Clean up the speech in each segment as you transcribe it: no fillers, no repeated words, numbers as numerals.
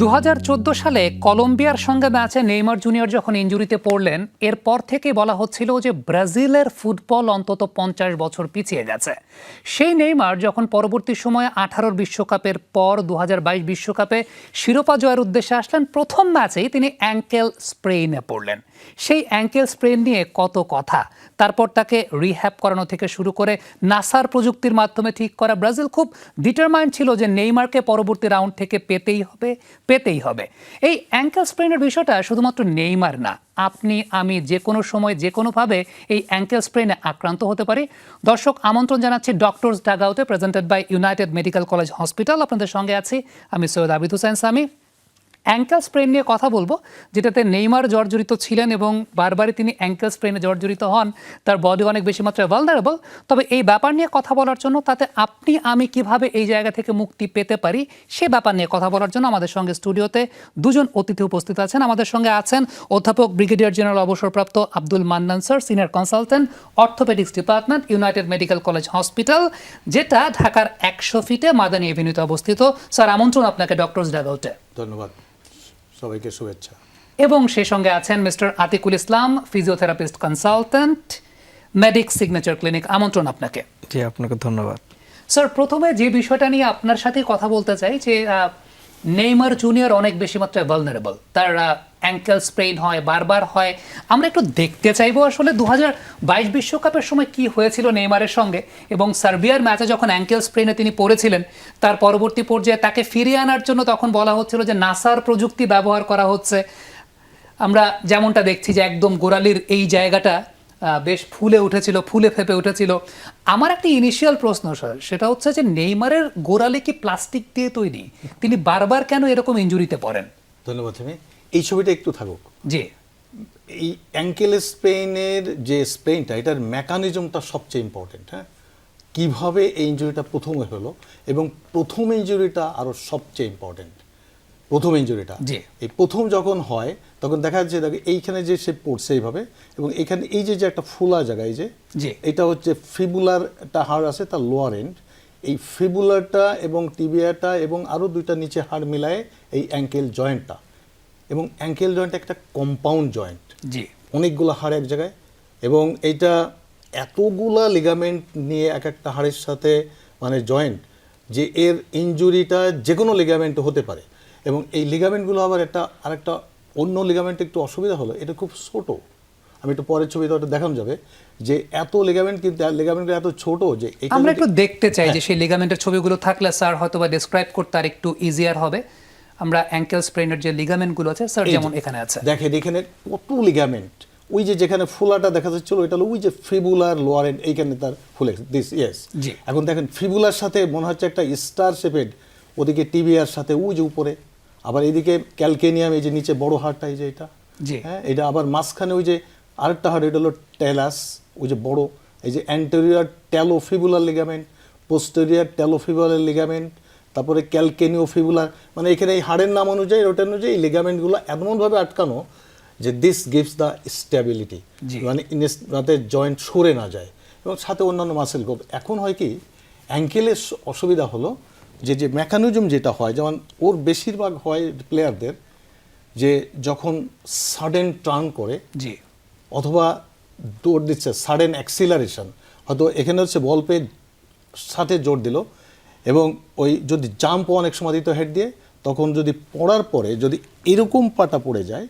2014 সালে কলম্বিয়ার সঙ্গে ম্যাচে নেইমার জুনিয়র যখন ইনজুরিতে পড়লেন, এরপর থেকে বলা হচ্ছিল যে ব্রাজিলের ফুটবল অন্তত 50 বছর পিছিয়ে গেছে। সেই নেইমার যখন পরবর্তী সময়ে 18 বিশ্বকাপের পর 2022 বিশ্বকাপে শিরোপা জয়ের উদ্দেশ্যে আসলেন, প্রথম ম্যাচেই তিনি অ্যাঙ্কেল স্প্রেইনে পড়লেন। সেই অ্যাঙ্কেল স্প্রেইন নিয়ে কত কথা, তারপর তাকে রিহ্যাব করানো থেকে শুরু করে নাসার প্রযুক্তির মাধ্যমে ঠিক করা, ব্রাজিল খুব ডিটারমাইন্ড ছিল যে নেইমারকে পরবর্তী রাউন্ড থেকে পেতেই হবে। এই অ্যাঙ্কেল স্প্রেনের বিষয়টা শুধুমাত্র নেইমার না, আপনি আমি যে কোনো সময় যে কোনোভাবে এই অ্যাঙ্কেল স্প্রেনে আক্রান্ত হতে পারি। দর্শক, আমন্ত্রণ জানাচ্ছি ডক্টরস ডাগআউটে, presented by United medical college hospital. আপনাদের সঙ্গে আছি আমি সৈয়দ আবিদ হোসেন সামি। অ্যাঙ্কেল স্প্রেন নিয়ে কথা বলবো, যেটাতে নেইমার জর্জরিত ছিলেন এবং বারবারই তিনি অ্যাঙ্কেল স্প্রেনে জর্জরিত হন। তার বডি অনেক বেশি মাত্রায় ভালনারেবল। তবে এই ব্যাপার নিয়ে কথা বলার জন্য, তাতে আপনি আমি কিভাবে এই জায়গা থেকে মুক্তি পেতে পারি সে ব্যাপার নিয়ে কথা বলার জন্য আমাদের সঙ্গে স্টুডিওতে দুজন অতিথি উপস্থিত আছেন। আমাদের সঙ্গে আছেন অধ্যাপক ব্রিগেডিয়ার জেনারেল অবসরপ্রাপ্ত Abdul Mannan sir, senior consultant, orthopaedics department, United medical college hospital, যেটা ঢাকার 100 ফিটে মাদানী এভিনিউতে অবস্থিত। স্যার, আমন্ত্রণ আপনাকে ডক্টরস ডাগআউটে। ধন্যবাদ, সবাইকে শুভেচ্ছা। এবং সেই সঙ্গে আছেন mister Atikul Islam, physiotherapist consultant, medic signature clinic. আমন্ত্রণ আপনাকে। জি, আপনাকে ধন্যবাদ। স্যার, প্রথমে যে বিষয়টা নিয়ে আপনার সাথে কথা বলতে চাই, যে নেইমার জুনিয়র অনেক বেশি মাত্রায় ভালনারেবল, তার অ্যাঙ্কেল স্প্রেইন হয়, বারবার হয়। আমরা একটু দেখতে চাইবো আসলে 2022 বিশ্বকাপের সময় কি হয়েছিল নেইমারের সঙ্গে, এবং সার্বিয়ার ম্যাচে যখন অ্যাঙ্কেল স্প্রেইনে তিনি পড়েছিলেন, তার পরবর্তী পর্যায়ে তাকে ফিরিয়ে আনার জন্য তখন বলা হচ্ছিল যে নাসার প্রযুক্তি ব্যবহার করা হচ্ছে। আমরা যেমনটা দেখছি যে একদম গোড়ালির এই জায়গাটা বেশ ফুলে ফেপে উঠেছিল। আমার একটা ইনিশিয়াল প্রশ্ন স্যার, সেটা হচ্ছে যে নেইমারের গোড়ালি কি প্লাস্টিক দিয়ে তৈরি? তিনি বারবার কেন এরকম ইনজুরিতে পড়েন? ধন্যবাদ। তুমি এই ছবিটা একটু থাকুক। জি, এই অ্যাঙ্কেল স্প্রেইনের যে স্প্রেইনটা, এটার মেকানিজমটা সবচেয়ে ইম্পর্টেন্ট। হ্যাঁ, কীভাবে এই ইঞ্জুরিটা প্রথমে হলো, এবং প্রথম ইঞ্জুরিটা আরও সবচেয়ে ইম্পর্টেন্ট। প্রথম ইঞ্জুরিটা, এই প্রথম যখন হয় তখন দেখা যাচ্ছে এইখানে যে সে পড়ছে এইভাবে, এবং এখানে এই যে একটা ফুলা জায়গা, এই যে এটা হচ্ছে ফিবুলার একটা হাড় আছে তার লোয়ার এন্ড, এই ফিবুলারটা এবং টিবিয়াটা এবং আরও দুইটা নিচে হাড় মিলায় এই অ্যাঙ্কেল জয়েন্টটা। এবং অ্যাঙ্কেল জয়েন্ট একটা কম্পাউন্ড জয়েন্ট, অনেকগুলো হাড় এক জায়গায়, এবং এইটা এতগুলা লিগামেন্ট নিয়ে এক একটা হাড়ের সাথে মানে জয়েন্ট, যে এর ইনজুরিটা যে কোনো লিগামেন্টে হতে পারে। এবং এই লিগামেন্টগুলো আবার আরেকটা অন্য লিগামেন্টে একটু অসুবিধা হলো, এটা খুব ছোট। আমি একটু পরের ছবিতে ওটা দেখানো যাবে যে এত লিগামেন্ট, কিন্তু লিগামেন্টগুলো এত ছোট যে আমরা একটু দেখতে চাই যে সেই লিগামেন্টের ছবিগুলো থাকলে স্যার হয়তো বা ডেসক্রাইব করতে আর একটু ইজিয়ার হবে। আমরা অ্যাঙ্কেল স্প্রেনের যে লিগামেন্টগুলো আছে স্যার, যেমন এখানে আছে, দেখেন এখানে কত লিগামেন্ট। ওই যে যেখানে ফুলাটা দেখা যাচ্ছিল, এটা হলো ওই যে ফিবুলার লোয়ার এন্ড, এইখানে তার ফুলে দিস। ইয়েস, এখন দেখেন ফিবুলার সাথে মনে হচ্ছে একটা স্টার শেপেড, ওদিকে টিবিয়ার সাথে ওই যে উপরে, আবার এইদিকে ক্যালকেনিয়াম, এই যে নিচে বড় হাড়টা, এই যে এটা, হ্যাঁ, এটা আবার মাঝখানে ওই যে আরেকটা হাড়, এটা হলো টেলাস, ওই যে বড়, এই যে অ্যান্টেরিয়র ট্যালোফিবুলার লিগামেন্ট, পোস্টেরিয়র ট্যালোফিবুলার লিগামেন্ট, তারপরে ক্যালকেনিওফিবুলার, মানে এখানে এই হাড়ের নাম অনুযায়ী, ওটা অনুযায়ী এই লিগামেন্টগুলো এমনভাবে আটকানো যে দিস গিভস দ্য স্টেবিলিটি, মানে যাতে জয়েন্ট সরে না যায়, এবং সাথে অন্যান্য মাসেল গ্রোথ। এখন হয় কি, অ্যাঙ্কেলের অসুবিধা হলো যে মেকানিজম যেটা হয়, যেমন ওর বেশিরভাগ হয় প্লেয়ারদের, যে যখন সাডেন টার্ন করে, অথবা দৌড় দিচ্ছে, সাডেন অ্যাক্সিলারেশন, হয়তো এখানে হচ্ছে বল পেয়ে সাথে জোর দিল, এবং ওই যদি জাম্প অনেক সময় দিত হেড দিয়ে, তখন যদি পড়ার পরে যদি এরকম পাটা পড়ে যায়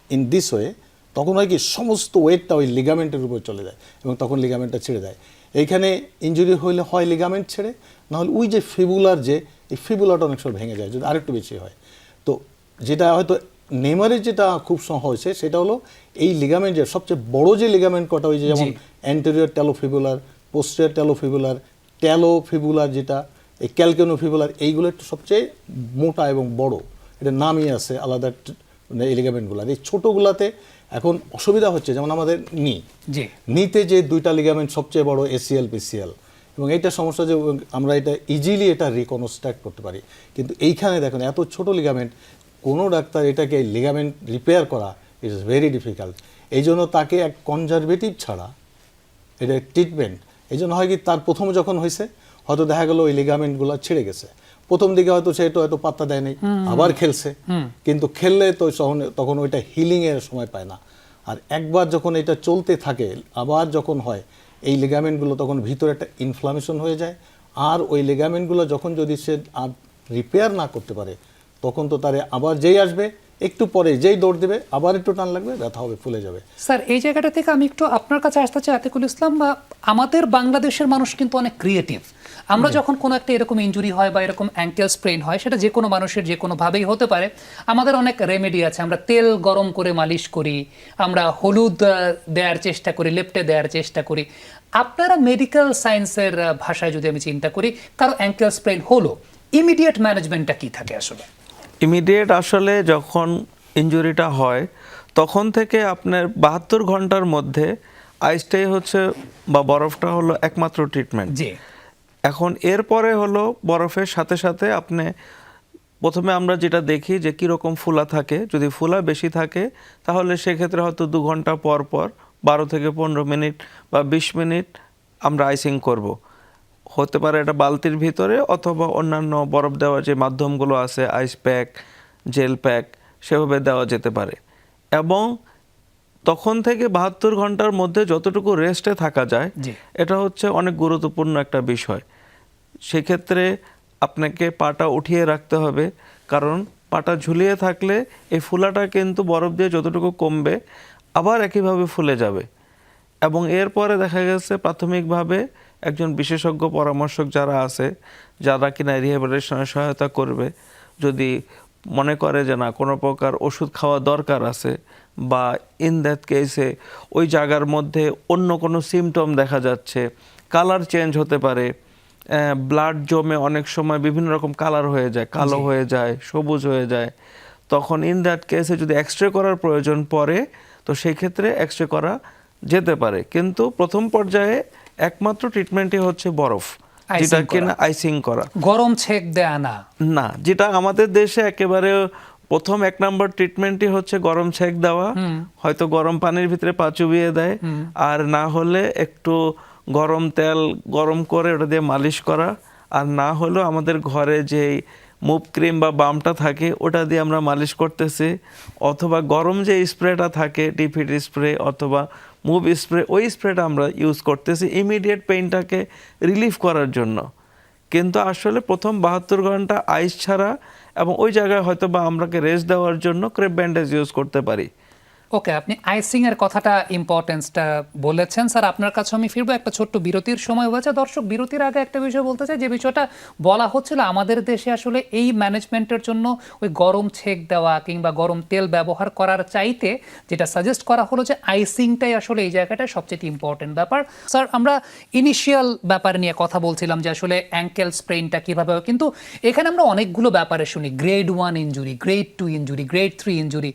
ইন দিস ওয়ে, তখন হয় কি সমস্ত ওয়েটটা ওই লিগামেন্টের উপর চলে যায়, এবং তখন লিগামেন্টটা ছেড়ে দেয়। এইখানে ইনজুরি হইলে হয় লিগামেন্ট ছেড়ে, নাহলে ওই যে ফিবুলার, যে এই ফিবুলারটা অনেক সময় ভেঙে যায় যদি আরেকটু বেশি হয়। তো যেটা হয়তো নেইমারের যেটা খুব হয়েছে, সেটা হলো এই লিগামেন্টের সবচেয়ে বড় যে লিগামেন্ট কটা, ওই যে যেমন অ্যান্টেরিয়র ট্যালোফিবুলার, পোস্টেরিয়র ট্যালোফিবুলার, যেটা এই ক্যালকেনোফিবুলার, এইগুলো একটু সবচেয়ে মোটা এবং বড়, এটার নামই আছে আলাদা এই লিগামেন্টগুলো। এই ছোটোগুলাতে এখন অসুবিধা হচ্ছে, যেমন আমাদের নিতে যে দুইটা লিগামেন্ট সবচেয়ে বড়, এসিএল পিসিএল, এবং এইটা সমস্যা যে আমরা এটা ইজিলি এটা রিকনস্ট্রাক্ট করতে পারি, কিন্তু এইখানে দেখুন এত ছোট লিগামেন্ট, কোনো ডাক্তার এটাকে লিগামেন্ট রিপেয়ার করা ইজ ভেরি ডিফিকাল্ট। এই জন্য তাকে এক কনজারভেটিভ ছাড়া এটা ট্রিটমেন্ট, এই জন্য হয় কি, তার প্রথম যখন হয়েছে হয়তো দেখা গেলো ওই লিগামেন্টগুলো ছেড়ে গেছে, প্রথম দিকে হয়তো সে হয়তো পাত্তা দেয় নাই, আবার খেলছে, কিন্তু খেললে তো তখন ওইটা হিলিং এর সময় পায় না। আর একবার যখন এটা চলতে থাকে, আবার যখন হয়, এই লিগামেন্টগুলো তখন ভিতরে একটা ইনফ্লামেশন হয়ে যায়। আর ওই লিগামেন্টগুলো যখন যদি সে আর রিপেয়ার না করতে পারে, তখন তো তারে আবার যেই আসবে একটু পরে যেই দৌড় দেবে আবার একটু টান লাগবে, ব্যথা হবে, ফুলে যাবে। স্যার এই জায়গাটা থেকে আমি একটু আপনার কাছে আসতে চাই আতিকুল ইসলাম। আমাদের বাংলাদেশের মানুষ কিন্তু অনেক ক্রিয়েটিভ। আমরা যখন কোনো একটা এরকম ইনজুরি হয় বা এরকম অ্যাঙ্কেল স্প্রেন হয়, সেটা যে কোনো মানুষের যে কোনোভাবেই হতে পারে, আমাদের অনেক রেমেডি আছে। আমরা তেল গরম করে মালিশ করি, আমরা হলুদ দেওয়ার চেষ্টা করি, লেপটে দেওয়ার চেষ্টা করি। আপনারা মেডিকেল সায়েন্সের ভাষায় যদি আমি চিন্তা করি, কারো অ্যাঙ্কেল স্প্রেন হলো, ইমিডিয়েট ম্যানেজমেন্টটা কি থাকে আসলে? ইমিডিয়েট আসলে যখন ইনজুরিটা হয় তখন থেকে আপনার 72 ঘন্টার মধ্যে আইসটাই হচ্ছে বা বরফটা হলো একমাত্র ট্রিটমেন্ট। জি। এখন এরপরে হলো বরফের সাথে সাথে আপনি প্রথমে আমরা যেটা দেখি যে কীরকম ফুলা থাকে। যদি ফুলা বেশি থাকে তাহলে সেক্ষেত্রে হয়তো 2 ঘন্টা পর পর 12 থেকে 15 মিনিট বা 20 মিনিট আমরা আইসিং করব। হতে পারে এটা বালতির ভিতরে অথবা অন্যান্য বরফ দেওয়ার যে মাধ্যমগুলো আছে, আইস প্যাক, জেল প্যাক, সেভাবে দেওয়া যেতে পারে। এবং তখন থেকে 72 ঘন্টার মধ্যে যতটুকু রেস্টে থাকা যায়, এটা হচ্ছে অনেক গুরুত্বপূর্ণ একটা বিষয়। সেক্ষেত্রে আপনাকে পাটা উঠিয়ে রাখতে হবে, কারণ পাটা ঝুলিয়ে থাকলে এই ফুলাটা কিন্তু বরফ দিয়ে যতটুকু কমবে আবার একইভাবে ফুলে যাবে। এবং এরপরে দেখা গেছে প্রাথমিকভাবে একজন বিশেষজ্ঞ পরামর্শক যারা আছে, যারা কিনা রিহ্যাবিলিটেশনে সহায়তা করবে, যদি মনে করে যে না কোনো প্রকার ওষুধ খাওয়া দরকার আছে, বা ইন দ্যাট কেসে ওই জায়গার মধ্যে অন্য কোনো সিমটম দেখা যাচ্ছে, কালার চেঞ্জ হতে পারে, ব্লাড জমে অনেক সময় বিভিন্ন রকম কালার হয়ে যায়, কালো হয়ে যায়, সবুজ হয়ে যায়, তখন ইন দ্যাট কেসে যদি এক্সরে করার প্রয়োজন পড়ে তো সেই ক্ষেত্রে এক্সরে করা যেতে পারে। কিন্তু প্রথম পর্যায়ে একমাত্র ট্রিটমেন্টই হচ্ছে বরফ, যেটা কিনা আইসিং করা, গরম ছেক দেয়া না, যেটা আমাদের দেশে একেবারে প্রথম 1 নম্বর ট্রিটমেন্টই হচ্ছে গরম ছেক দেওয়া। হয়তো গরম পানির ভিতরে পা চুবিয়ে দেয়, আর না হলে একটু গরম তেল গরম করে ওটা দিয়ে মালিশ করা, আর না হলেও আমাদের ঘরে যে মুভ ক্রিম বা বামটা থাকে ওটা দিয়ে আমরা মালিশ করতেছি, অথবা গরম যে স্প্রেটা থাকে ডিফিট স্প্রে অথবা মুভ স্প্রে, ওই স্প্রেটা আমরা ইউজ করতেছি ইমিডিয়েট পেইনটাকে রিলিফ করার জন্য। কিন্তু আসলে প্রথম 72 ঘন্টা আইস ছাড়া এবং ওই জায়গায় হয়তো বা আমরাকে রেস্ট দেওয়ার জন্য ক্রেপ ব্যান্ডেজ ইউজ করতে পারি। ওকে, আপনি আইসিং এর কথাটা ইম্পর্টেন্সটা বলেছেন। স্যার আপনার কাছে আমি ফিরবো, একটা ছোট্ট বিরতির সময় হয়েছে। দর্শক, বিরতির আগে একটা বিষয় বলতে চাই, যে বিষয়টা বলা হচ্ছিল আমাদের দেশে আসলে এই ম্যানেজমেন্টের জন্য ওই গরম ছেক দেওয়া কিংবা গরম তেল ব্যবহার করার চাইতে যেটা সাজেস্ট করা হলো যে আইসিংটাই আসলে এই জায়গাটায় সবচেয়ে ইম্পর্টেন্ট ব্যাপার। স্যার আমরা ইনিশিয়াল ব্যাপার নিয়ে কথা বলছিলাম যে আসলে অ্যাঙ্কেল স্প্রেনটা কীভাবে হয়, কিন্তু এখানে আমরা অনেকগুলো ব্যাপারে শুনি, grade 1 injury, grade 2 injury, grade 3 injury.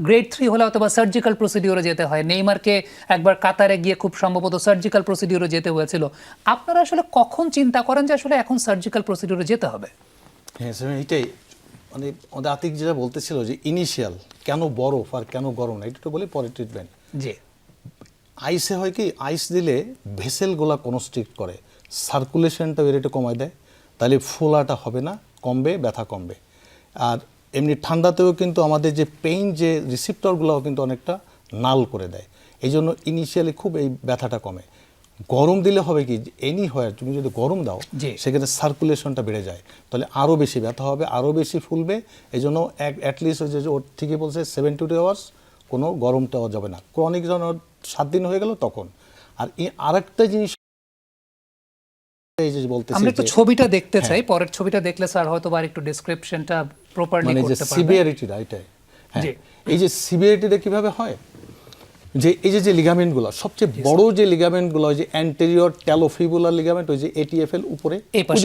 Grade 3 হলে অথবা সার্জিক্যাল প্রসিডিওরে যেতে হয়। নেইমারকে একবার কাতারে গিয়ে খুব সম্ভবত সার্জিক্যাল প্রসিডিওরে যেতে হয়েছিল। আপনারা আসলে কখন চিন্তা করেন যে আসলে এখন সার্জিক্যাল প্রসিডিওরে যেতে হবে? হ্যাঁ স্যার, এইটাই মানে আমাদের আতিক যেটা বলতেছিল যে ইনিশিয়াল কেন বরফ আর কেন গরম না, এটা একটু বলি পরে ট্রিটমেন্ট। জি। আইসে হয় কি, আইস দিলে ভেসেলগুলা কনস্ট্রিক্ট করে, সার্কুলেশনটা এর একটু কমায় দেয়, তাহলে ফোলাটা হবে না, কমবে, ব্যথা কমবে। আর এমনি ঠান্ডাতেও কিন্তু আমাদের যে পেইন যে রিসিপ্টরগুলোও কিন্তু অনেকটা নাল করে দেয়, এই জন্য ইনিশিয়ালি খুব এই ব্যথাটা কমে। গরম দিলে হবে কি, এনি হয় তুমি যদি গরম দাও সেক্ষেত্রে সার্কুলেশনটা বেড়ে যায়, তাহলে আরও বেশি ব্যথা হবে, আরও বেশি ফুলবে। এই জন্য অ্যাটলিস্ট ওই যে ওর ঠিকই বলছে 72 আওয়ার্স কোনো গরম দেওয়া যাবে না। ক্রনিক যখন 7 দিন হয়ে গেল তখন। আর আরেকটা জিনিস আমরা একটু ছবিটা দেখতে চাই, পরের ছবিটা দেখলে স্যার হয়তো আর একটু ডেসক্রিপশনটা প্রপারলি করতে পারবেন। সিভিয়ারিটিটা এটাই, হ্যাঁ, এই যে সিভিয়ারিটিটা কিভাবে হয়, যে এই যে লিগামেন্টগুলো সবচেয়ে বড় যে লিগামেন্টগুলো, ওই যে অ্যান্টেরিয়র ট্যালোফিবুলার লিগামেন্ট, ওই যে এটিএফএল উপরে,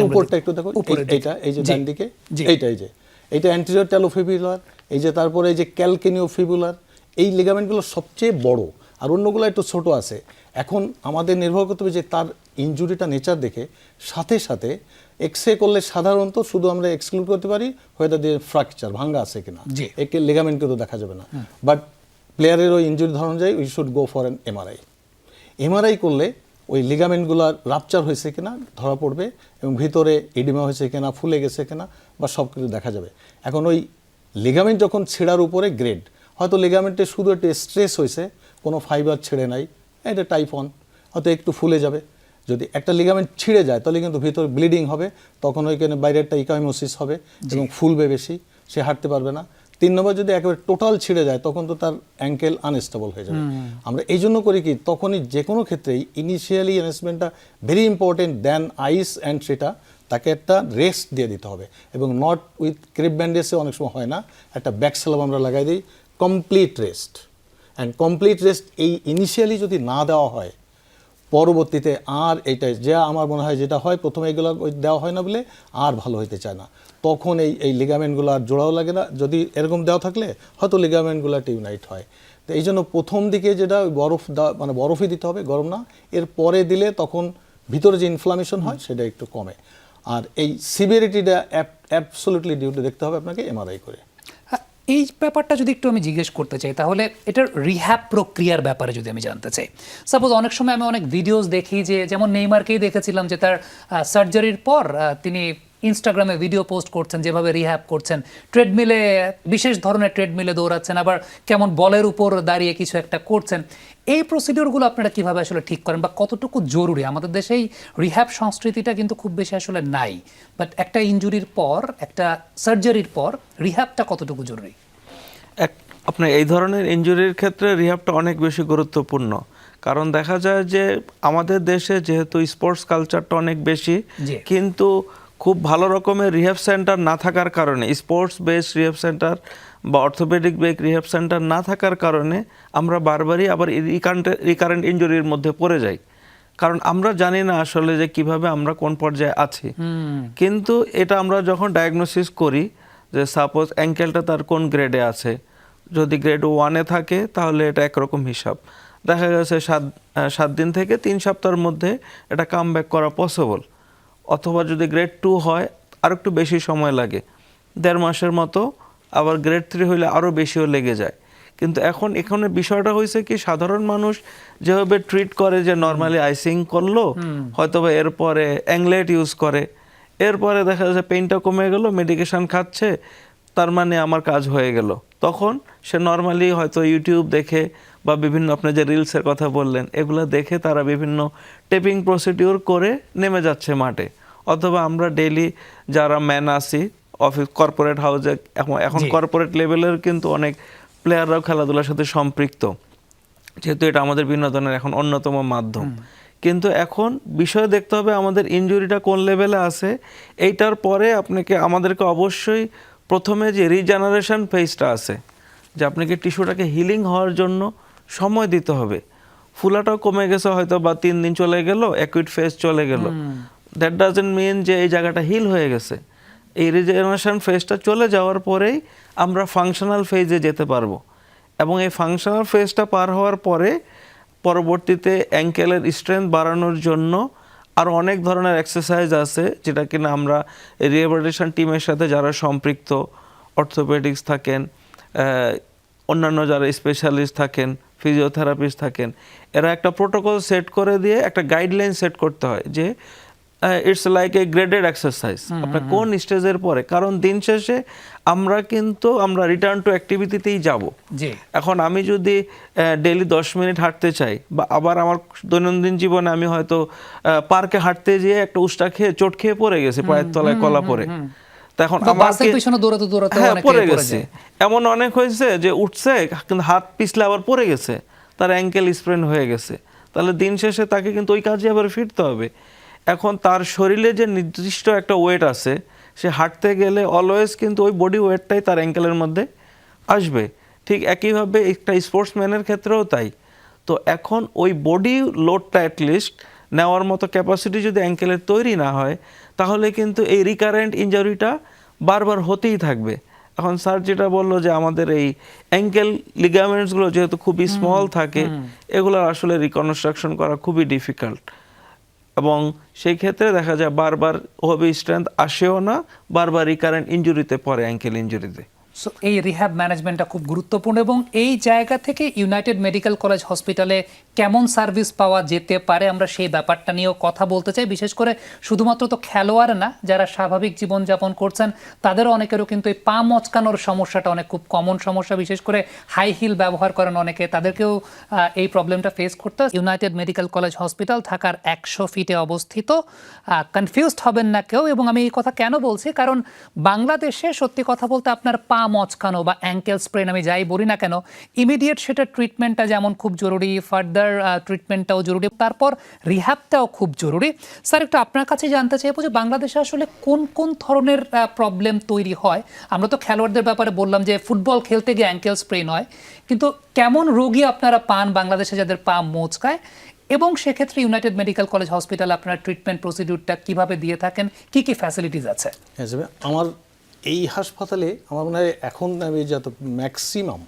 উপরটা একটু দেখো, এইটা এই যে ডান দিকে এইটা, এই যে এইটা অ্যান্টেরিয়র ট্যালোফিবুলার, এই যে তারপরে এই যে ক্যালকেনিওফিবুলার, এই লিগামেন্টগুলো সবচেয়ে বড়, আর অন্যগুলো একটু ছোট আছে। এখন আমাদের নির্ভর করতে হবে যে তার ইনজুরিটা নেচার দেখে, সাথে সাথে এক্সরে করলে সাধারণত শুধু আমরা এক্সক্লুড করতে পারি হয়তো দিয়ে ফ্র্যাকচার ভাঙ্গা আছে কিনা, একে লিগামেন্টকে তো দেখা যাবে না। বাট প্লেয়ারের ওই ইনজুরি ধরন যায়, we should go for an MRI. MRI করলে ওই লিগামেন্টগুলো রাপচার হয়েছে কিনা ধরা পড়বে, এবং ভিতরে এডিমা হয়েছে কিনা, ফুলে গেছে কিনা, বা সব কিছু দেখা যাবে। এখন ওই লিগামেন্ট যখন ছেঁড়ার উপরে গ্রেড, হয়তো লিগামেন্টে শুধু একটু স্ট্রেস হয়েছে, কোনো ফাইবার ছেড়ে নাই, এটা টাইপ 1, হয়তো একটু ফুলে যাবে। যদি একটা লিগামেন্ট ছিঁড়ে যায় তাহলে কিন্তু ভিতরে ব্লিডিং হবে, তখন ওইখানে বাইরেরটা ইকাইমোসিস হবে এবং ফুলবে বেশি, সে হাঁটতে পারবে না। 3 নম্বর যদি একেবারে টোটাল ছিঁড়ে যায় তখন তো তার অ্যাঙ্কেল আনস্টেবল হয়ে যাবে। আমরা এই জন্য করি কি, তখনই যে কোনো ক্ষেত্রেই ইনিশিয়ালি অ্যানাউন্সমেন্টটা very important then ice and সেটা তাকে একটা রেস্ট দিয়ে দিতে হবে, এবং নট উইথ ক্রিপ ব্যান্ডেজে অনেক সময় হয় না, একটা ব্যাক স্যালাম আমরা লাগাই দিই, complete rest. And complete rest এই ইনিশিয়ালি যদি না দেওয়া হয়, পরবর্তীতে আর এইটাই যা আমার মনে হয় যেটা হয়, প্রথমে এগুলো দেওয়া হয় না বলে আর ভালো হইতে চায় না, তখন এই লিগামেন্টগুলো আর জোড়াও লাগে না। যদি এরকম দেওয়া থাকলে হয়তো লিগামেন্টগুলো টিউনাইট হয়। তো এই জন্য প্রথম দিকে যেটা বরফ মানে বরফই দিতে হবে, গরম না, এর পরে দিলে তখন ভিতরে যে ইনফ্লামেশন হয় সেটা একটু কমে। আর এই সিভিয়ারিটিটা অ্যাবসলিউটলি ডিউটি দেখতে হবে আপনাকে এমআরআই করে। এই ব্যাপারটা যদি একটু আমি জিজ্ঞেস করতে চাই, তাহলে এটার রিহ্যাব প্রক্রিয়ার ব্যাপারে যদি আমি জানতে চাই। সাপোজ অনেক সময় আমি অনেক ভিডিওস দেখি যে, যেমন নেইমারকেই দেখেছিলাম যে তার সার্জারির পর তিনি ইনস্টাগ্রামে ভিডিও পোস্ট করছেন যেভাবে রিহ্যাব করছেন, ট্রেডমিলে, বিশেষ ধরনের ট্রেডমিলে দৌড়াচ্ছেন, আবার কেমন বলের উপর দাঁড়িয়ে কিছু একটা করছেন। এই প্রসিডিওরগুলো আপনারা কিভাবে আসলে ঠিক করেন বা কতটুকু জরুরি? আমাদের দেশে এই রিহ্যাব সংস্কৃতিটা কিন্তু খুব বেশি আসলে নাই, বাট একটা ইনজুরির পর, একটা সার্জারির পর রিহ্যাবটা কতটুকু জরুরি? আপনার এই ধরনের ইনজুরির ক্ষেত্রে রিহ্যাবটা অনেক বেশি গুরুত্বপূর্ণ, কারণ দেখা যায় যে আমাদের দেশে যেহেতু স্পোর্টস কালচারটা অনেক বেশি, কিন্তু খুব ভালো রকমের রিহ্যাব সেন্টার না থাকার কারণে, স্পোর্টস বেসড রিহ্যাব সেন্টার বা অর্থোপেডিক বেস রিহ্যাব সেন্টার না থাকার কারণে আমরা বারবারই আবার রিকারেন্ট ইনজুরির মধ্যে পড়ে যাই, কারণ আমরা জানি না আসলে যে কিভাবে আমরা কোন পর্যায়ে আছি। কিন্তু এটা আমরা যখন ডায়াগনোসিস করি যে সাপোজ অ্যাঙ্কেলটা তার কোন গ্রেডে আছে, যদি গ্রেড 1-এ থাকে তাহলে এটা একরকম হিসাব, দেখা গেছে 7 দিন থেকে 3 সপ্তাহের মধ্যে এটা কামব্যাক করা পসিবল। অথবা যদি গ্রেড 2 হয় আর একটু বেশি সময় লাগে, 1.5 মাসের মতো, আবার গ্রেড 3 হইলে আরও বেশিও লেগে যায়। কিন্তু এখানে বিষয়টা হয়েছে কি, সাধারণ মানুষ যেভাবে ট্রিট করে যে নর্মালি আইসিং করলো, হয়তোবা এরপরে অ্যাংলেট ইউজ করে, এরপরে দেখা যাচ্ছে পেইনটা কমে গেল, মেডিকেশন খাচ্ছে, তার মানে আমার কাজ হয়ে গেল। তখন সে নর্মালি হয়তো ইউটিউব দেখে বা বিভিন্ন আপনি যে রিলসের কথা বললেন এগুলো দেখে তারা বিভিন্ন টেপিং প্রসিডিওর করে নেমে যাচ্ছে মাঠে। অথবা আমরা ডেইলি যারা ম্যান আছি অফিস কর্পোরেট হাউসে, এখন কর্পোরেট লেভেলের কিন্তু অনেক প্লেয়াররাও খেলাধুলার সাথে সম্পৃক্ত, যেহেতু এটা আমাদের বিনোদনের এখন অন্যতম মাধ্যম। কিন্তু এখন বিষয় দেখতে হবে আমাদের ইনজুরিটা কোন লেভেলে আছে। এইটার পরে আমাদেরকে অবশ্যই প্রথমে যে রিজেনারেশন ফেজটা আছে, যে আপনাকে টিস্যুটাকে হিলিং হওয়ার জন্য সময় দিতে হবে। ফুলাটাও কমে গেছে হয়তো বা 3 দিন চলে গেল, অ্যাকুইট ফেজ চলে গেল, দ্যাট ডাজন্ট মিন যে এই জায়গাটা হিল হয়ে গেছে। এই রিজেনারেশন ফেজটা চলে যাওয়ার পরেই আমরা ফাংশনাল ফেজে যেতে পারবো, এবং এই ফাংশনাল ফেজটা পার হওয়ার পরে পরবর্তীতে অ্যাঙ্কেলের স্ট্রেংথ বাড়ানোর জন্য আরও অনেক ধরনের এক্সারসাইজ আছে, যেটা কিনা আমরা রিহ্যাবিলিটেশন টিমের সাথে যারা সম্পৃক্ত, অর্থোপেডিক্স থাকেন, অন্যান্য যারা স্পেশালিস্ট থাকেন, ফিজিওথেরাপিস্ট থাকেন, এরা একটা প্রোটোকল সেট করে দিয়ে একটা গাইডলাইন সেট করতে হয় যে it's like a graded exercise আপনার কোন স্টেজের পরে। কারণ দিন শেষে আমরা রিটার্ন টু অ্যাক্টিভিটিতেই যাব। এখন আমি যদি ডেইলি 10 মিনিট হাঁটতে চাই, বা আবার আমার দৈনন্দিন জীবনে আমি হয়তো পার্কে হাঁটতে যেয়ে একটা উষ্টা খেয়ে চোট খেয়ে পড়ে গেছি, পায়ের তলায় কলা পড়ে, তখন পড়ে গেছে। এমন অনেক হয়েছে যে উঠছে কিন্তু হাত পিছলে আবার পড়ে গেছে, তার অ্যাঙ্কেল স্প্রেন হয়ে গেছে, তাহলে দিন শেষে তাকে কিন্তু ওই কাজে আবার ফিরতে হবে। এখন তার শরীরে যে নির্দিষ্ট একটা ওয়েট আছে, সে হাঁটতে গেলে অলওয়েজ কিন্তু ওই বডি ওয়েটটাই তার অ্যাঙ্কেলের মধ্যে আসবে। ঠিক একইভাবে একটা স্পোর্টসম্যানের ক্ষেত্রেও তাই। তো এখন ওই বডি লোডটা অ্যাটলিস্ট নেওয়ার মতো ক্যাপাসিটি যদি অ্যাঙ্কেলের তৈরি না হয়, তাহলে কিন্তু এই রিকারেন্ট ইনজুরিটা বারবার হতেই থাকবে। এখন স্যার যেটা বললো যে আমাদের এই অ্যাঙ্কেল লিগামেন্টসগুলো যেহেতু খুবই স্মল থাকে, এগুলো আসলে রিকনস্ট্রাকশন করা খুবই ডিফিকাল্ট, এবং সেই ক্ষেত্রে দেখা যায় বারবার ওভাবে স্ট্রেংথ আসেও না, বারবার রিকারেন্ট ইনজুরিতে পড়ে, অ্যাঙ্কেল ইনজুরিতে। সো এই রিহ্যাব ম্যানেজমেন্টটা খুব গুরুত্বপূর্ণ এবং এই জায়গা থেকে ইউনাইটেড মেডিকেল কলেজ হসপিটালে কেমন সার্ভিস পাওয়া যেতে পারে আমরা সেই ব্যাপারটা নিয়েও কথা বলতে চাই। বিশেষ করে শুধুমাত্র তো খেলোয়াড় না, যারা স্বাভাবিক জীবনযাপন করছেন তাদেরও অনেকেরও কিন্তু এই পা মচকানোর সমস্যাটা অনেক খুব কমন সমস্যা। বিশেষ করে হাই হিল ব্যবহার করেন অনেকে, তাদেরকেও এই প্রবলেমটা ফেস করতে হয়। ইউনাইটেড মেডিকেল কলেজ হসপিটাল ঢাকার 100 ফিটে অবস্থিত, কনফিউজড হবেন না কেউ। এবং আমি এই কথা কেন বলছি, কারণ বাংলাদেশে সত্যি কথা বলতে আপনার পা মচকানো বা অ্যাঙ্কেল স্প্রেন আমি যাই বলি না কেন, ইমিডিয়েট সেটা ট্রিটমেন্টটা যেমন খুব জরুরি, ফার্দার ট্রিটমেন্টটাও জরুরি, তারপর রিহ্যাবটাও খুব জরুরি। স্যার, একটু আপনার কাছে জানতে চাইবো যে বাংলাদেশে আসলে কোন কোন ধরনের প্রবলেম তৈরি হয়। আমরা তো খেলোয়াড়দের ব্যাপারে বললাম যে ফুটবল খেলতে গিয়ে অ্যাঙ্কেল স্প্রেন হয়, কিন্তু কেমন রোগী আপনারা পান বাংলাদেশে যাদের পা মোচকায়, এবং সেক্ষেত্রে ইউনাইটেড মেডিকেল কলেজ হসপিটাল আপনারা ট্রিটমেন্ট প্রসিডিউরটা কিভাবে দিয়ে থাকেন, কি কি ফ্যাসিলিটিস আছে? আমার এই হাসপাতালে আমার মনে হয় এখন আমি যত ম্যাক্সিমাম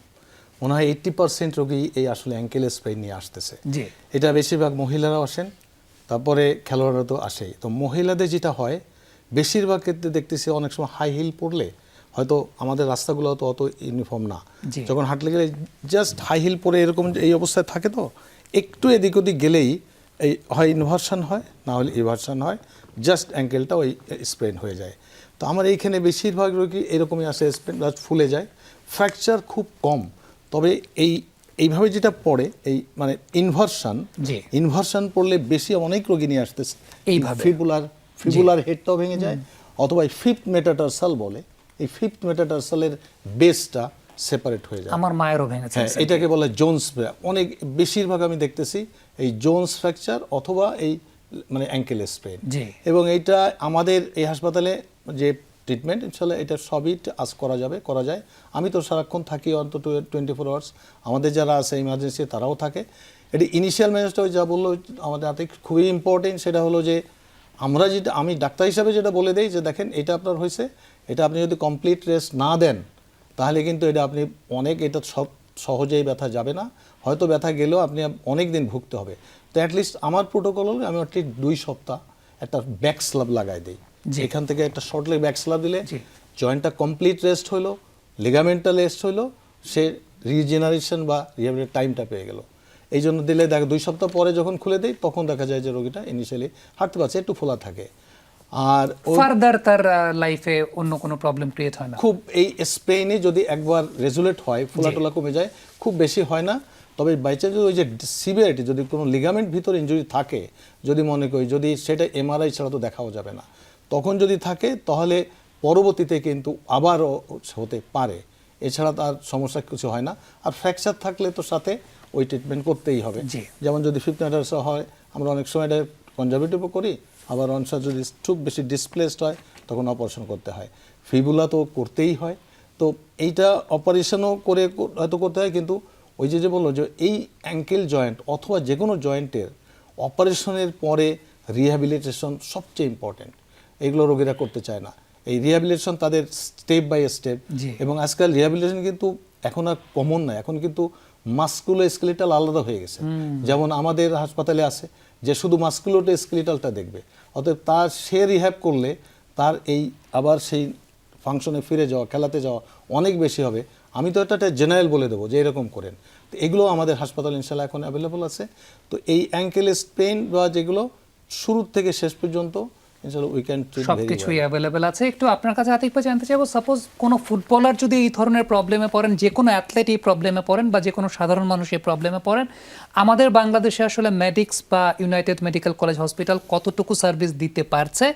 মনে হয় 80% রোগী এই আসলে অ্যাঙ্কেল স্প্রেন নিয়ে আসতেছে। জি, এটা বেশিরভাগ মহিলারাও আসেন, তারপরে খেলোয়াড়রা তো আসেই। তো মহিলাদের যেটা হয় বেশিরভাগ ক্ষেত্রে দেখতেছি অনেক সময় হাই হিল পরলে, হয়তো আমাদের রাস্তাগুলো তো অত ইউনিফর্ম না, যখন হাঁটলে গেলে জাস্ট হাই হিল পরে এরকম এই অবস্থায় থাকে, তো একটু এদিক ওদিক গেলেই এই হয় ইনভার্সান হয়, না হলে ইভার্সান হয়, জাস্ট অ্যাঙ্কেলটা ওই স্প্রেন হয়ে যায়। তো আমার এইখানে বেশিরভাগ রোগী এরকমই আসে, স্প্রেন ফুলে যায়, ফ্র্যাকচার খুব কম। তবে এইভাবে যেটা পড়ে এই মানে ইনভার্সান পড়লে বেশি অনেক রোগী নিয়ে আসতেছে এইভাবে, ফিবুলার হেডটাও ভেঙে যায়, অথবা ফিফথ মেটাটার্সাল বলে, এই ফিফথ মেটাটার্সালের বেসটা সেপারেট হয়ে যায়। আমার মায়েরও ভেঙেছে। হ্যাঁ, এটাকে বলে জোন্স। অনেক বেশিরভাগ আমি দেখতেছি এই জোন্স ফ্র্যাকচার অথবা এই মানে অ্যাঙ্কেল স্প্রেন। এবং এইটা আমাদের এই হাসপাতালে যে ট্রিটমেন্ট ইনশাল্লাহ এটা সবই আজ করা যায়। আমি তো সারাক্ষণ থাকি অন্তত 24 আওয়ার্স, আমাদের যারা আছে ইমার্জেন্সি তারাও থাকে। এটি ইনিশিয়াল ম্যানেজটা যা বললো আমাদের হাতে খুবই ইম্পর্টেন্ট, সেটা হলো যে আমি ডাক্তার হিসাবে যেটা বলে দেই যে দেখেন এটা আপনার হয়েছে, এটা আপনি যদি কমপ্লিট রেস্ট না দেন তাহলে কিন্তু এটা আপনি এটা সহজেই ব্যথা যাবে না, হয়তো ব্যথা গেলেও আপনি অনেক দিন ভুগতে হবে। তো অ্যাটলিস্ট আমার প্রোটোকল হলো আমি অ্যাটলিস্ট 2 সপ্তাহ একটা ব্যাক স্ল্যাব লাগাই দিই। এখান থেকে একটা শর্ট লেগ ব্যাক স্ল্যাব দিলে জয়েন্টটা কমপ্লিট রেস্ট হইলো, লিগামেন্টটা রেস্ট হইলো, সে রিজেনারেশন বা রিহ্যাবিলিটেশন টাইমটা পেয়ে গেল। এই জন্য দিলে 2 সপ্তাহ পরে যখন খুলে দেই তখন দেখা যায় যে রোগীটা ইনিশিয়ালি হাঁটতে পারছে, একটু ফোলা থাকে, আর ফার্দার তার লাইফে অন্য কোনো প্রবলেম ক্রিয়েট হয় না। খুব এই স্প্রেনে যদি একবার রেজুলেট হয়, ফোলাটোলা কমে যায়, খুব বেশি হয় না। তবে বাই চান্স ওই যে সিভিয়ারিটি, যদি কোনো লিগামেন্ট ভিতরে ইনজুরি থাকে, যদি মনে করি যদি সেটা এমআরআই ছাড়া তো দেখাও যাবে না, তখন যদি থাকে তাহলে পরবর্তীতে কিন্তু আবারও হতে পারে, এছাড়া তার সমস্যা কিছু হয় না। আর ফ্র্যাকচার থাকলে তো সাথে ওই ট্রিটমেন্ট করতেই হবে। যেমন যদি ফিফথ মেটাটার্সাল হয় আমরা অনেক সময় এটা কনজারভেটিভও করি, আবার অনেক সময় যদি খুব বেশি ডিসপ্লেসড হয় তখন অপারেশন করতে হয়। ফিবুলা তো করতেই হয়, তো এইটা অপারেশনও করে হয়তো করতে হয়, কিন্তু ওই যে বললো যে এই অ্যাঙ্কেল জয়েন্ট অথবা যে কোনো জয়েন্টের অপারেশনের পরে রিহ্যাবিলিটেশন সবচেয়ে ইম্পর্টেন্ট। এগুলো রোগীরা করতে চায় না, এই রিহ্যাবিলিটেশন তাদের স্টেপ বাই স্টেপ। এবং আজকাল রিহ্যাবিলিটেশন কিন্তু এখন আর কমন না, এখন কিন্তু মাসকুলোস্কেলিটাল আলাদা হয়ে গেছে। যেমন আমাদের হাসপাতালে আছে যে শুধু মাসকুলোস্কেলিটালটা দেখবে, অতএব সে রিহ্যাব করলে তার এই আবার সেই ফাংশনে ফিরে যাওয়া, খেলাতে যাওয়া অনেক বেশি হবে। আমি তো একটা জেনারেল বলে দেবো যে এরকম করেন, তো এগুলো আমাদের হাসপাতাল ইনশাল্লাহ এখন অ্যাভেলেবল আছে। তো এই অ্যাঙ্কেল স্প্রেন বা যেগুলো শুরু থেকে শেষ পর্যন্ত সবকিছুই অ্যাভেলেবেল আছে। একটু আপনার কাছে আতিক ভাই জানতে চাইবো, সাপোজ কোনো ফুটবলার যদি এই ধরনের প্রবলেমে পড়েন, যে কোনো অ্যাথলেট এই প্রবলেমে পড়েন বা যে কোনো সাধারণ মানুষ এই প্রবলেমে পড়েন, আমাদের বাংলাদেশে আসলে মেডিক্স বা ইউনাইটেড মেডিকেল কলেজ হসপিটাল কতটুকু সার্ভিস দিতে পারছে?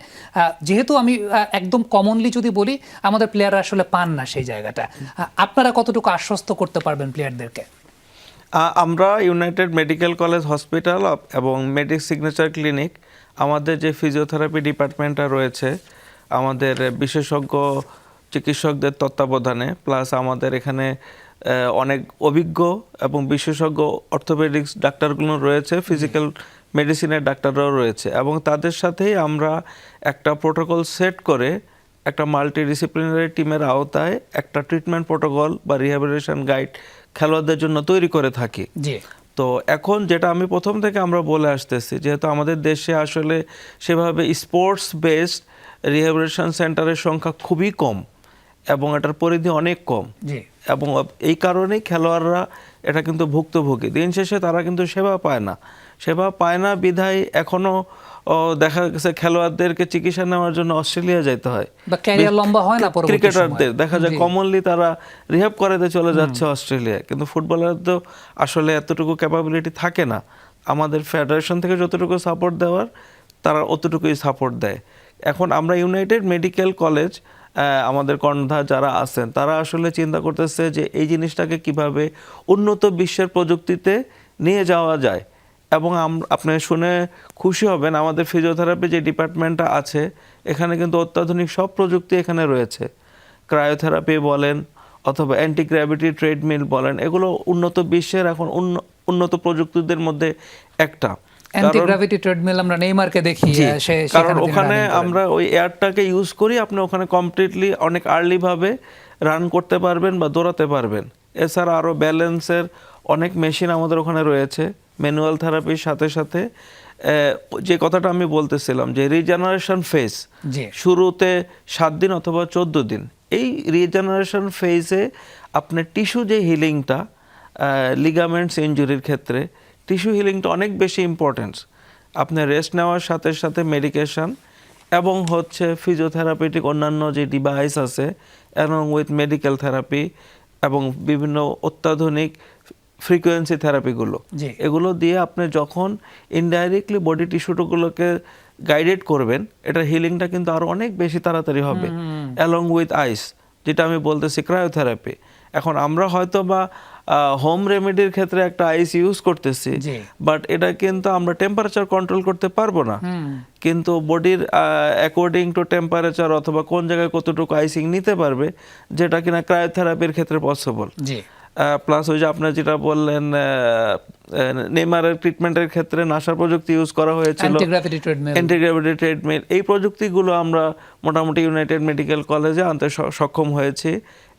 যেহেতু আমি একদম কমনলি যদি বলি আমাদের প্লেয়াররা আসলে পান না সেই জায়গাটা, আপনারা কতটুকু আশ্বস্ত করতে পারবেন প্লেয়ারদেরকে? আমরা ইউনাইটেড মেডিকেল কলেজ হসপিটাল এবং মেডিক্স সিগনেচার ক্লিনিক, আমাদের যে ফিজিওথেরাপি ডিপার্টমেন্টটা রয়েছে আমাদের বিশেষজ্ঞ চিকিৎসকদের তত্ত্বাবধানে, প্লাস আমাদের এখানে অনেক অভিজ্ঞ এবং বিশেষজ্ঞ অর্থোপেডিক্স ডাক্তারগুলো রয়েছে, ফিজিক্যাল মেডিসিনের ডাক্তাররাও রয়েছে, এবং তাদের সাথেই আমরা একটা প্রোটোকল সেট করে একটা মাল্টিডিসিপ্লিনারি টিমের আওতায় একটা ট্রিটমেন্ট প্রোটোকল বা রিহ্যাবিলিটেশন গাইড খেলোয়াড়দের জন্য তৈরি করে থাকি। তো এখন যেটা আমি প্রথম থেকে আমরা বলে আসতেছি, যেহেতু আমাদের দেশে আসলে সেভাবে স্পোর্টস বেসড রিহ্যাবিলিটেশন সেন্টারের সংখ্যা খুবই কম, এবং এটার পরিধি অনেক কম। জি। এবং এই কারণেই খেলোয়াড়রা এটা কিন্তু ভুক্তভোগী। দিন শেষে তারা কিন্তু সেবা পায় না বিধায় এখনো দেখা গেছে খেলোয়াড়দেরকে চিকিৎসা নেওয়ার জন্য অস্ট্রেলিয়া যেতে হয়, বা ক্যারিয়ার লম্বা হয় না পরবর্তী সময়ে। ক্রিকেটারদের দেখা যায় কমনলি তারা রিহ্যাব করাতে চলে যাচ্ছে অস্ট্রেলিয়া, কিন্তু ফুটবলারদের তো আসলে এতটুকু ক্যাপাবিলিটি থাকে না। আমাদের ফেডারেশন থেকে যতটুকু সাপোর্ট দেওয়ার তারা অতটুকুই সাপোর্ট দেয়। এখন আমরা ইউনাইটেড মেডিকেল কলেজ আমাদের কর্ণধার যারা আছেন তারা আসলে চিন্তা করতেছে যে এই জিনিসটাকে কিভাবে উন্নত বিশ্বের প্রযুক্তিতে নিয়ে যাওয়া যায়। এবং আপনি শুনে খুশি হবেন, আমাদের ফিজিওথেরাপি যে ডিপার্টমেন্টটা আছে এখানে কিন্তু অত্যাধুনিক সব প্রযুক্তি এখানে রয়েছে। ক্রায়োথেরাপি বলেন অথবা অ্যান্টি গ্র্যাভিটি ট্রেডমিল বলেন, এগুলো উন্নত বিশ্বের এখন উন্নত প্রযুক্তিদের মধ্যে একটা। অ্যান্টি গ্র্যাভিটি ট্রেডমিল আমরা নেইমারকে দেখি, কারণ ওখানে আমরা ওই এয়ারটাকে ইউজ করি, আপনি ওখানে কমপ্লিটলি অনেক আর্লি ভাবে রান করতে পারবেন বা দৌড়াতে পারবেন। এছাড়া আরো ব্যালেন্সের অনেক মেশিন আমাদের ওখানে রয়েছে। ম্যানুয়াল থেরাপির সাথে সাথে যে কথাটা আমি বলতেছিলাম যে রিজেনারেশন ফেজ, শুরুতে 7 দিন অথবা 14 দিন, এই রিজেনারেশন ফেজে আপনার টিস্যু যে হিলিংটা, লিগামেন্টস ইনজুরির ক্ষেত্রে টিস্যু হিলিংটা অনেক বেশি ইম্পর্টেন্স। আপনি রেস্ট নেওয়ার সাথে সাথে মেডিকেশন এবং হচ্ছে ফিজিওথেরাপিটিক অন্যান্য যে ডিভাইস আছে এবং উইথ মেডিকেল থেরাপি এবং বিভিন্ন অত্যাধুনিক ফ্রিকোয়েন্সি থেরাপিগুলো, এগুলো দিয়ে আপনি যখন ইনডাইরেক্টলি বডি টিস্যুগুলোকে গাইডেড করবেন, এটা হিলিংটা কিন্তু আরো অনেক বেশি তাড়াতাড়ি হবে। অ্যালং উইথ আইস, যেটা আমি বলতেছি ক্রায়োথেরাপি। এখন আমরা হয়তো বা হোম রেমেডির ক্ষেত্রে একটা আইস ইউজ করতেছি, বাট এটা কিন্তু আমরা টেম্পারেচার কন্ট্রোল করতে পারবো না। কিন্তু বডির অ্যাকর্ডিং টু টেম্পারেচার অথবা কোন জায়গায় কতটুকু আইসিং নিতে পারবে, যেটা কিনা ক্রায়োথেরাপির ক্ষেত্রে পসিবল। প্লাস ওই যে আপনার যেটা বললেন নেইমারের ট্রিটমেন্টের ক্ষেত্রে নাসা প্রযুক্তি ইউজ করা হয়েছিল, অ্যান্টি গ্র্যাভিটি ট্রেডমিল। এই প্রযুক্তিগুলো আমরা মোটামুটি ইউনাইটেড মেডিকেল কলেজে আনতে সক্ষম হয়েছি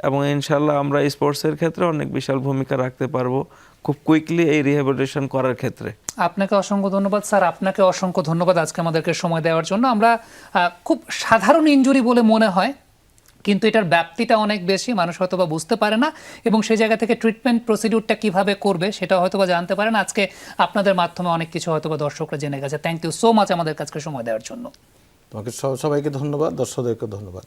এবং ইনশাল্লাহ আমরা স্পোর্টসের ক্ষেত্রে অনেক বিশাল ভূমিকা রাখতে পারবো খুব কুইকলি এই রিহ্যাবিলিটেশন করার ক্ষেত্রে। আপনাকে অসংখ্য ধন্যবাদ স্যার, আপনাকে অসংখ্য ধন্যবাদ আজকে আমাদেরকে সময় দেওয়ার জন্য। আমরা খুব সাধারণ ইনজুরি বলে মনে হয়, কিন্তু এটার ব্যাপ্তিটা অনেক বেশি, মানুষ হয়তো বা বুঝতে পারে না এবং সেই জায়গা থেকে ট্রিটমেন্ট প্রসিডিউরটা কিভাবে করবে সেটা হয়তো বা জানতে পারে না। আজকে আপনাদের মাধ্যমে অনেক কিছু হয়তো বা দর্শকরা জেনে গেছে। থ্যাংক ইউ সো মাচ আমাদের কাছে সময় দেওয়ার জন্য। তোমাকে সবাইকে ধন্যবাদ, দর্শকদেরকে ধন্যবাদ।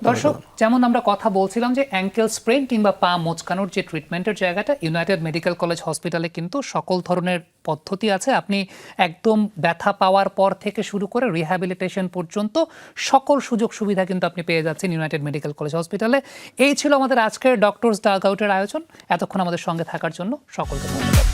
দর্শক, যেমন আমরা কথা বলছিলাম যে অ্যাঙ্কেল স্প্রেন কিংবা পা মোচকানোর যে ট্রিটমেন্টের জায়গাটা, ইউনাইটেড মেডিকেল কলেজ হসপিটালে কিন্তু সকল ধরনের পদ্ধতি আছে। আপনি একদম ব্যথা পাওয়ার পর থেকে শুরু করে রিহ্যাবিলিটেশন পর্যন্ত সকল সুযোগ সুবিধা কিন্তু আপনি পেয়ে যাচ্ছেন ইউনাইটেড মেডিকেল কলেজ হসপিটালে। এই ছিল আমাদের আজকের ডক্টরস ডাগ আউটের আয়োজন। এতক্ষণ আমাদের সঙ্গে থাকার জন্য সকলকে ধন্যবাদ।